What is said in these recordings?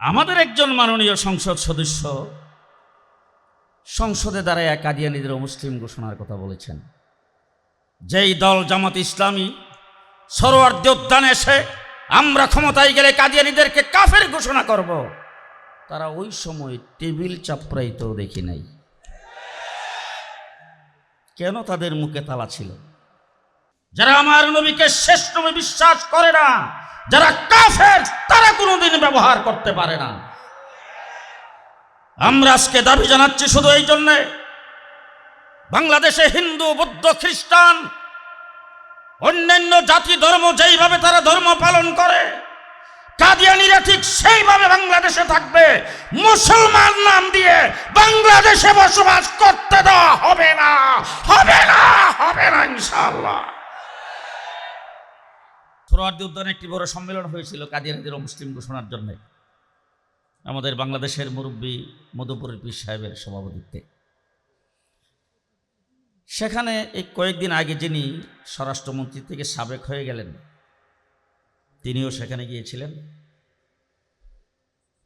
আমাদের একজন মাননীয় সংসদ সদস্য সংসদে দাঁড়ায় কাদিয়ানীদের অমুসলিম ঘোষণার কথা বলেছেন। যেই দল জামাত ইসলামী সরোয়ার্দী উদ্যানে এসে আমরা ক্ষমতায় গেলে কাদিয়ানীদেরকে কাফের ঘোষণা করব, তারা ওই সময় টেবিল চাপড়াইতেও দেখি নাই। কেন তাদের মুখে তালা ছিল? যারা আমার নবীকে শেষ নবী বিশ্বাস করে না, যারা কাফের, তারা কোনোদিন ব্যবহার করতে পারে না। আমরা আজকে দাবি জানাচ্ছি শুধু এই জন্যে, বাংলাদেশে হিন্দু, বৌদ্ধ, খ্রিস্টান, অন্যান্য জাতি ধর্ম যেইভাবে তারা ধর্ম পালন করে, কাদিয়ানীরা ঠিক সেইভাবে বাংলাদেশে থাকবে। মুসলমান নাম দিয়ে বাংলাদেশে বসবাস করতে দেওয়া হবে না, হবে না, হবে না ইনশাআল্লাহ। সরোয়ার্দী উদ্যানে একটি বড় সম্মেলন হয়েছিল কাদিয়ানীদের মুসলিম ঘোষণার জন্য, আমাদের বাংলাদেশের মুরব্বী মধুপুরের পীর সাহেবের সভাপতিত্বে। সেখানে এই কয়েকদিন আগে যিনি স্বরাষ্ট্রমন্ত্রী থেকে সাবেক হয়ে গেলেন, তিনিও সেখানে গিয়েছিলেন।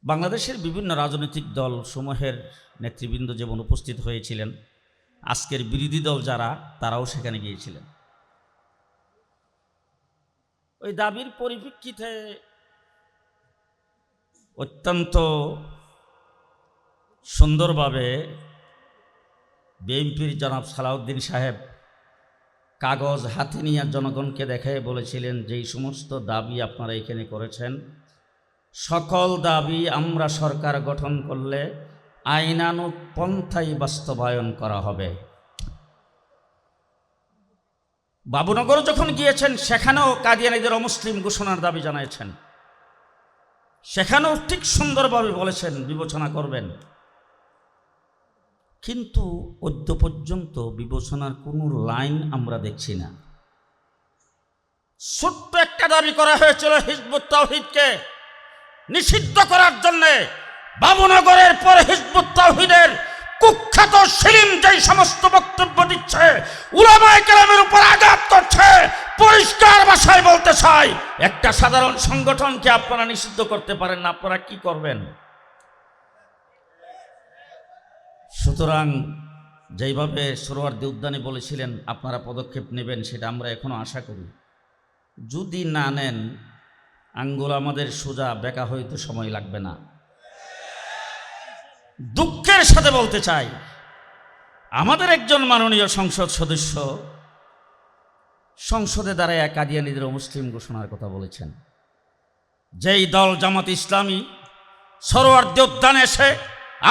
বাংলাদেশের বিভিন্ন রাজনৈতিক দল সমূহের নেতৃবৃন্দ যেমন উপস্থিত হয়েছিলেন, আজকের বিরোধী দল যারা, তারাও সেখানে গিয়েছিলেন। ওই দাবির পরিপ্রেক্ষিতে অত্যন্ত সুন্দরভাবে বিএনপির জনাব সালাউদ্দিন সাহেব কাগজ হাতে নিয়ে জনগণকে দেখায় বলেছিলেন, যেই সমস্ত দাবি আপনারা এখানে করেছেন, সকল দাবি আমরা সরকার গঠন করলে আইনানুগ পন্থায় বাস্তবায়ন করা হবে। বাবুনগর যখন গিয়েছেন, সেখানেও কাদিয়ানীদের অমুসলিম ঘোষণার দাবি জানিয়েছেন, সেখানেও ঠিক সুন্দরভাবে বলেছেন বিবেচনা করবেন। কিন্তু অদ্য পর্যন্ত বিবেচনার কোনো লাইন আমরা দেখছি না। ছোট্ট একটা দাবি করা হয়েছিল হিজবুত তাওহীদকে নিষিদ্ধ করার জন্য। বাবুনগরের পর হিজবুত তাওহীদের কুখ্যাত সেলিম যেই সমস্ত বক্তব্য দিচ্ছে, উলামায়ে কেরামের উপর আঘাত করছে, পরিষ্কার ভাষায় বলতে চাই, একটা সাধারণ সংগঠনকে আপনারা নিষিদ্ধ করতে পারেন না, আপনারা কি করবেন? সুতরাং যেইভাবে সরোয়ার্দী উদ্যানে বলেছিলেন আপনারা পদক্ষেপ নেবেন, সেটা আমরা এখনো আশা করি। যদি না নেন, আঙ্গুল আমাদের সোজা বেঁকা হইতে সময় লাগবে না। দুঃখের সাথে বলতে চাই, আমাদের একজন মাননীয় সংসদ সদস্য সংসদে দাঁড়ায় কাদিয়ানীদের মুসলিম ঘোষণার কথা বলেছেন। যেই দল জামাত ইসলামী সরোয়ার্দী উদ্যানে এসে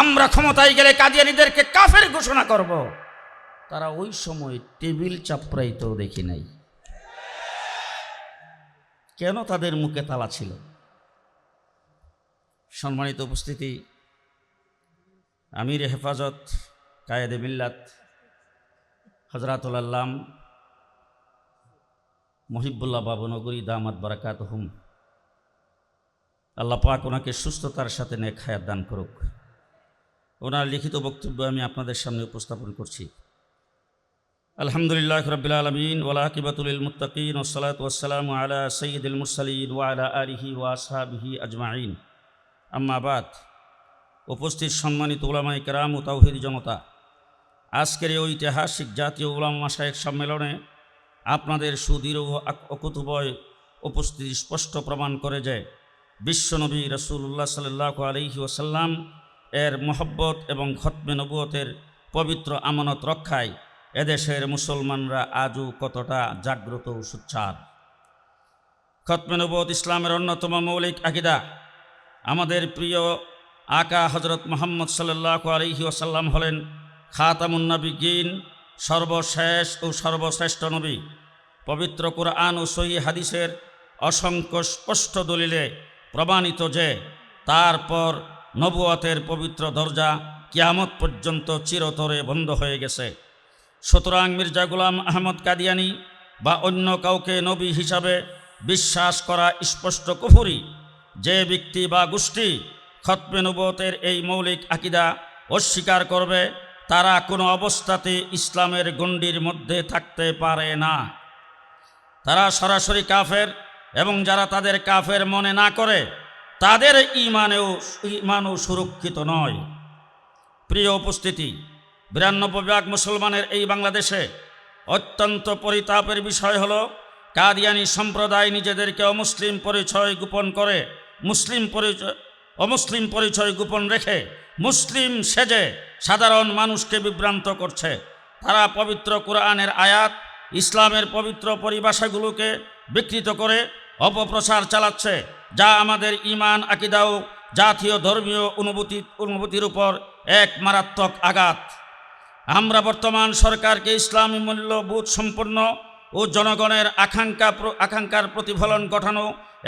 আমরা ক্ষমতায় গেলে কাদিয়ানীদেরকে কাফের ঘোষণা করব, তারা ওই সময় টেবিল চাপড়াইতেও দেখি নাই। কেন তাদের মুখে তালা ছিল? সম্মানিত উপস্থিতি, আমির হেফাজত কায়েদে মিল্লাত হযরতুল আল্লাম মুহিবুল্লাহ বাবুনগরী দামাত বারাকাতুহুম, আল্লাহ পাক ওনাকে সুস্থতার সাথে নেক হায়াত দান করুক। ওনার লিখিত বক্তব্য আমি আপনাদের সামনে উপস্থাপন করছি। আলহামদুলিল্লাহ রাব্বিল আলামিন ওয়াল আকিবাতুল লিল মুত্তাকিন ওয়াসসালাতু ওয়াসসালামু আলা সাইয়্যিদিল মুরসালিন ওয়া আলা আলিহি ওয়া আসহাবিহি আজমাইন, আম্মা বাদ। উপস্থিত সম্মানিত উলামায়ে কেরাম ও তাওহীদ জনতা, আজকের এই ঐতিহাসিক জাতীয় উলামা মাশায়েখ সম্মেলনে আপনাদের সুদৃঢ় ও অকুতুভয় উপস্থিতি স্পষ্ট প্রমাণ করে যে বিশ্বনবী রাসূলুল্লাহ সাল্লাল্লাহু আলাইহি ওয়াসাল্লাম এর মহব্বত এবং খতমে নবুয়তের পবিত্র আমানত রক্ষায় এদেশের মুসলমানরা আজও কতটা জাগ্রত ও সোচ্চার। খতমে নবুয়ত ইসলামের অন্যতম মৌলিক আকীদা। আমাদের প্রিয় আকা হযরত মুহাম্মদ সাল্লাল্লাহু আলাইহি ওয়াসাল্লাম হলেন খাতামুন নবিয়্যিন, সর্বশেষ ও সর্বশ্রেষ্ঠ নবী। পবিত্র কুরআন ও সহিহ হাদিসের অসংখ্য স্পষ্ট দলিলে প্রমাণিত যে তারপর নবুয়তের পবিত্র দরজা কিয়ামত পর্যন্ত চিরতরে বন্ধ হয়ে গেছে। সুতরাং মির্জা গোলাম আহমদ কাদিয়ানী বা অন্য কাউকে নবী হিসাবে বিশ্বাস করা স্পষ্ট কুফরি। যে ব্যক্তি বা গোষ্ঠী খতমে নবুয়তের এই মৌলিক আকীদা অস্বীকার করবে, তারা কোনো অবস্থাতে ইসলামের গণ্ডির মধ্যে থাকতে পারে না। তারা সরাসরি কাফের, এবং যারা তাদের কাফের মনে না করে তাদের ইমানও সুরক্ষিত নয়। প্রিয় উপস্থিতি, 92% মুসলমানের এই বাংলাদেশে অত্যন্ত পরিতাপের বিষয় হলো কাদিয়ানী সম্প্রদায় নিজেদেরকে অমুসলিম পরিচয় গোপন করে অমুসলিম পরিচয় গোপন রেখে মুসলিম সেজে সাধারণ মানুষকে বিভ্রান্ত করছে। তারা পবিত্র কোরআনের আয়াত, ইসলামের পবিত্র পরিভাষাগুলোকে বিকৃত করে অপপ্রচার চালাচ্ছে, যা আমাদের ঈমান, আকীদা ও জাতীয় ধর্মীয় অনুভূতির উপর এক মারাত্মক আঘাত। আমরা বর্তমান সরকারকে ইসলামী মূল্যবোধ সম্পন্ন ও জনগণের আকাঙ্ক্ষার প্রতিফলন ঘটানো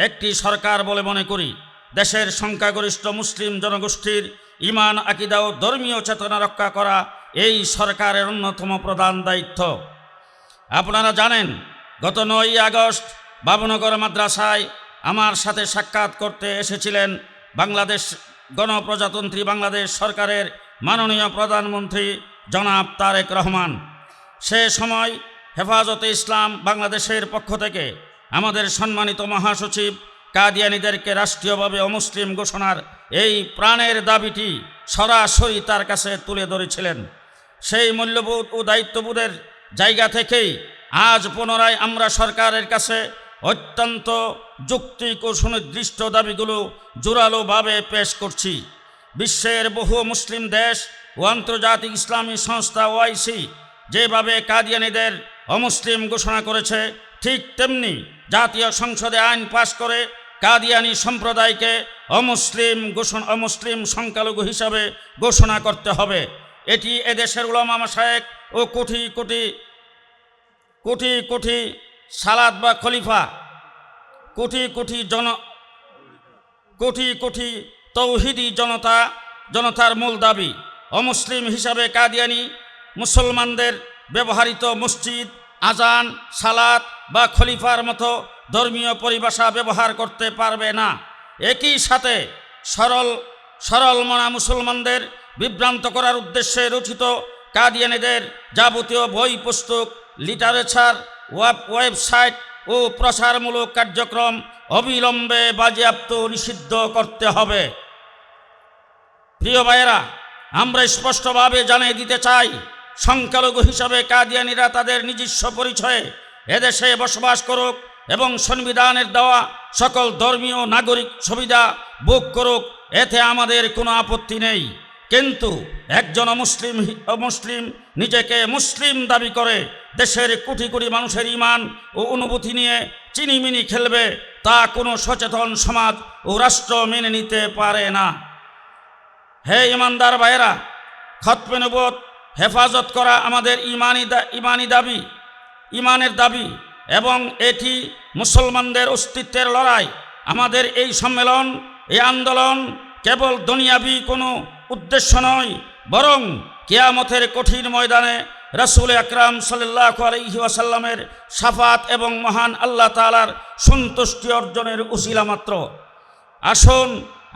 একটি সরকার বলে মনে করি। দেশের সংখ্যাগরিষ্ঠ মুসলিম জনগোষ্ঠীর ঈমান, আকীদা ও ধর্মীয় চেতনা রক্ষা করা এই সরকারের অন্যতম প্রধান দায়িত্ব। আপনারা জানেন, গত 9 আগস্ট বাবুনগর মাদ্রাসায় আমার সাথে সাক্ষাৎ করতে এসেছিলেন বাংলাদেশ গণপ্রজাতন্ত্রী বাংলাদেশ সরকারের মাননীয় প্রধানমন্ত্রী জনাব তারেক রহমান। সে সময় হেফাজতে ইসলাম বাংলাদেশের পক্ষ থেকে আমাদের সম্মানিত মহাসচিব কাদিয়ানীদেরকে রাষ্ট্রীয়ভাবে অমুসলিম ঘোষণার এই প্রাণের দাবিটি সরাসরি তার কাছে তুলে ধরেছিলেন। সেই মূল্যবোধ ও দায়িত্ববোধের জায়গা থেকেই আজ পুনরায় আমরা সরকারের কাছে অত্যন্ত যৌক্তিক ও সুনির্দিষ্ট দাবিগুলো জোরালোভাবে পেশ করছি। বিশ্বের বহু মুসলিম দেশ ও আন্তর্জাতিক ইসলামী সংস্থা ওআইসি যেভাবে কাদিয়ানীদের অমুসলিম ঘোষণা করেছে, ঠিক তেমনি জাতীয় সংসদে আইন পাশ করে কাদিয়ানী সম্প্রদায়কে অমুসলিম সংখ্যালঘু হিসাবে ঘোষণা করতে হবে। এটি এদেশের উলামা মাশায়েখ ও কোটি কোটি সালাত বা খলিফা, কোটি কোটি তৌহিদি জনতার মূল দাবি। অমুসলিম হিসাবে কাদিয়ানী মুসলমানদের ব্যবহৃত মসজিদ, আজান, সালাত বা খলিফার মতো ধর্মীয় পরিভাষা ব্যবহার করতে পারবে না। একই সাথে সরল মনা মুসলমানদের বিভ্রান্ত করার উদ্দেশ্যে রচিত কাদিয়ানীদের যাবতীয় বই, পুস্তক, লিটারেচার, ওয়েবসাইট ও প্রচারমূলক কার্যক্রম অবিলম্বে বাজেয়াপ্ত নিষিদ্ধ করতে হবে। প্রিয় ভাইয়েরা, আমরা স্পষ্টভাবে জানিয়ে দিতে চাই, সংখ্যালঘু হিসাবে কাদিয়ানীরা তাদের নিজস্ব পরিচয়ে এদেশে বসবাস করুক এবং সংবিধানের দেওয়া সকল ধর্মীয় নাগরিক সুবিধা ভোগ করুক, এতে আমাদের কোনো আপত্তি নেই। কিন্তু একজন অমুসলিম নিজেকে মুসলিম দাবি করে দেশের কোটি কোটি মানুষের ঈমান ও অনুভূতি নিয়ে চিনিমিনি খেলবে, তা কোনো সচেতন সমাজ ও রাষ্ট্র মেনে নিতে পারে না। হে ইমানদার ভাইয়েরা, খতমে নবুয়ত হেফাজত করা আমাদের ঈমানের দাবি এবং এটি মুসলমানদের অস্তিত্বের লড়াই। আমাদের এই সম্মেলন, এই আন্দোলন কেবল দুনিয়াবি কোনো উদ্দেশ্য নয়, বরং কিয়ামতের কঠিন ময়দানে রাসূল আকরাম সাল্লাল্লাহু আলাইহি ওয়াসাল্লামের শাফাত এবং মহান আল্লাহ তাআলার সন্তুষ্টি অর্জনের উসিলা মাত্র। আসুন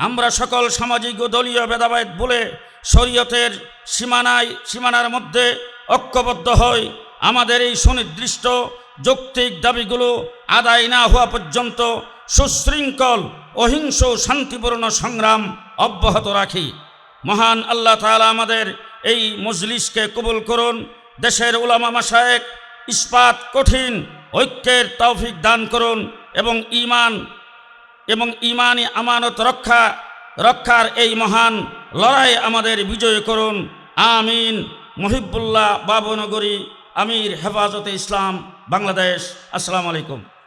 আমরা সকল সামাজিক ও দলীয় ভেদাভেদ ভুলে শরীয়তের সীমানার মধ্যে ঐক্যবদ্ধ হই। আমাদের এই সুনির্দিষ্ট যৌক্তিক দাবিগুলো আদায় না হওয়া পর্যন্ত সুশৃঙ্খল, অহিংস, শান্তিপূর্ণ সংগ্রাম অব্যাহত রাখি। মহান আল্লাহ তাআলা আমাদের এই মজলিসকে কবুল করুন। দেশের উলামা মাশায়েখ ইস্পাত কঠিন ঐক্যের তৌফিক দান করুন এবং ঈমানি আমানত রক্ষার এই মহান লড়াই আমাদের বিজয় করুন। আমিন। মুহিবুল্লাহ বাবুনগরী, আমির হেফাজতে ইসলাম বাংলাদেশ। আসসালামু আলাইকুম।